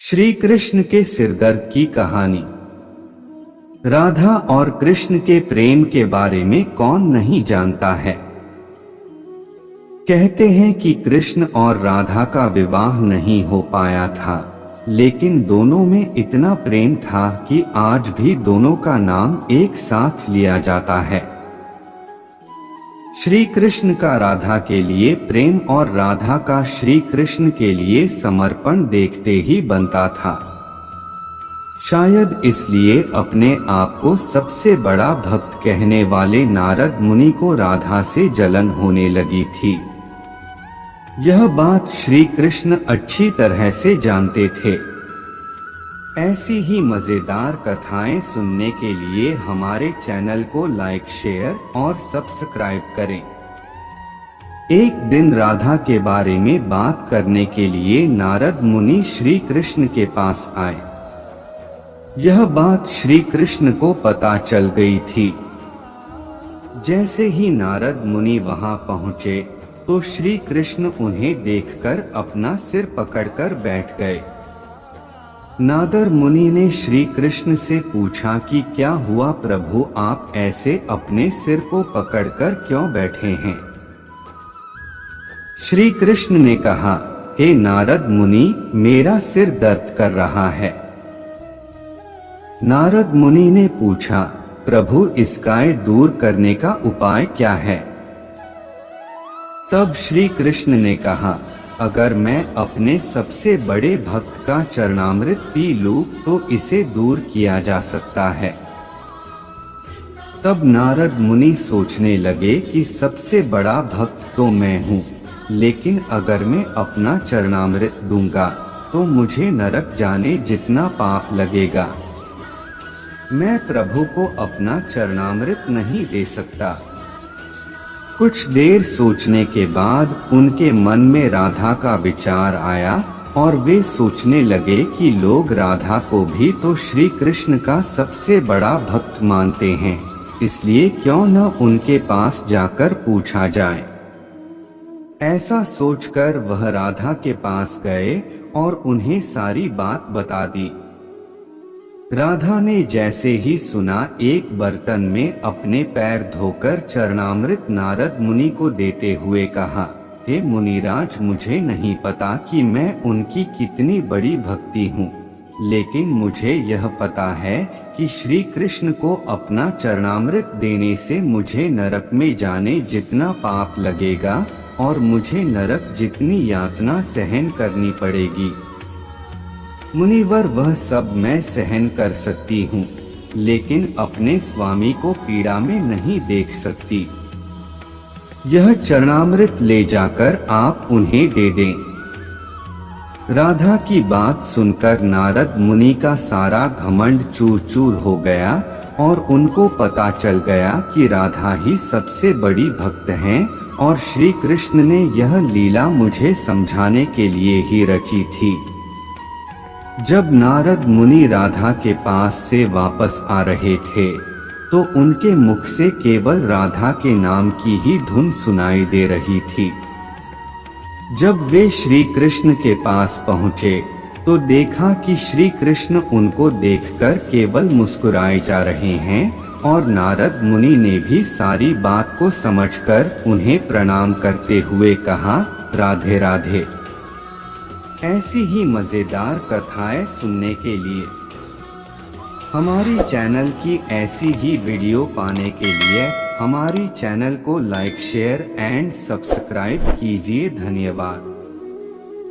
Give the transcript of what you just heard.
श्री कृष्ण के सिरदर्द की कहानी। राधा और कृष्ण के प्रेम के बारे में कौन नहीं जानता है। कहते हैं कि कृष्ण और राधा का विवाह नहीं हो पाया था, लेकिन दोनों में इतना प्रेम था कि आज भी दोनों का नाम एक साथ लिया जाता है। श्री कृष्ण का राधा के लिए प्रेम और राधा का श्री कृष्ण के लिए समर्पण देखते ही बनता था। शायद इसलिए अपने आप को सबसे बड़ा भक्त कहने वाले नारद मुनि को राधा से जलन होने लगी थी। यह बात श्री कृष्ण अच्छी तरह से जानते थे। ऐसी ही मजेदार कथाएं सुनने के लिए हमारे चैनल को लाइक, शेयर और सब्सक्राइब करें। एक दिन राधा के बारे में बात करने के लिए नारद मुनि श्री कृष्ण के पास आए। यह बात श्री कृष्ण को पता चल गई थी। जैसे ही नारद मुनि वहां पहुंचे तो श्री कृष्ण उन्हें देखकर अपना सिर पकड़कर बैठ गए। नारद मुनि ने श्री कृष्ण से पूछा कि क्या हुआ प्रभु, आप ऐसे अपने सिर को पकड़कर क्यों बैठे हैं। श्री कृष्ण ने कहा, हे नारद मुनि, मेरा सिर दर्द कर रहा है। नारद मुनि ने पूछा, प्रभु इसका दूर करने का उपाय क्या है। तब श्री कृष्ण ने कहा, अगर मैं अपने सबसे बड़े भक्त का चरणामृत पी लूं तो इसे दूर किया जा सकता है। तब नारद मुनि सोचने लगे कि सबसे बड़ा भक्त तो मैं हूँ, लेकिन अगर मैं अपना चरणामृत दूंगा तो मुझे नरक जाने जितना पाप लगेगा। मैं प्रभु को अपना चरणामृत नहीं दे सकता। कुछ देर सोचने के बाद उनके मन में राधा का विचार आया और वे सोचने लगे कि लोग राधा को भी तो श्री कृष्ण का सबसे बड़ा भक्त मानते हैं, इसलिए क्यों न उनके पास जाकर पूछा जाए। ऐसा सोचकर वह राधा के पास गए और उन्हें सारी बात बता दी। राधा ने जैसे ही सुना, एक बर्तन में अपने पैर धोकर चरणामृत नारद मुनि को देते हुए कहा, हे मुनिराज, मुझे नहीं पता कि मैं उनकी कितनी बड़ी भक्ति हूँ, लेकिन मुझे यह पता है कि श्री कृष्ण को अपना चरणामृत देने से मुझे नरक में जाने जितना पाप लगेगा और मुझे नरक जितनी यातना सहन करनी पड़ेगी। मुनिवर, वह सब मैं सहन कर सकती हूँ, लेकिन अपने स्वामी को पीड़ा में नहीं देख सकती। यह चरणामृत ले जाकर आप उन्हें दे दें। राधा की बात सुनकर नारद मुनि का सारा घमंड चूर चूर हो गया और उनको पता चल गया कि राधा ही सबसे बड़ी भक्त हैं और श्री कृष्ण ने यह लीला मुझे समझाने के लिए ही रची थी। जब नारद मुनि राधा के पास से वापस आ रहे थे तो उनके मुख से केवल राधा के नाम की ही धुन सुनाई दे रही थी। जब वे श्री कृष्ण के पास पहुँचे तो देखा कि श्री कृष्ण उनको देखकर केवल मुस्कुराए जा रहे हैं और नारद मुनि ने भी सारी बात को समझकर उन्हें प्रणाम करते हुए कहा, राधे राधे। ऐसी ही मजेदार कथाएं सुनने के लिए हमारी चैनल की ऐसी ही वीडियो पाने के लिए हमारी चैनल को लाइक, शेयर एंड सब्सक्राइब कीजिए। धन्यवाद।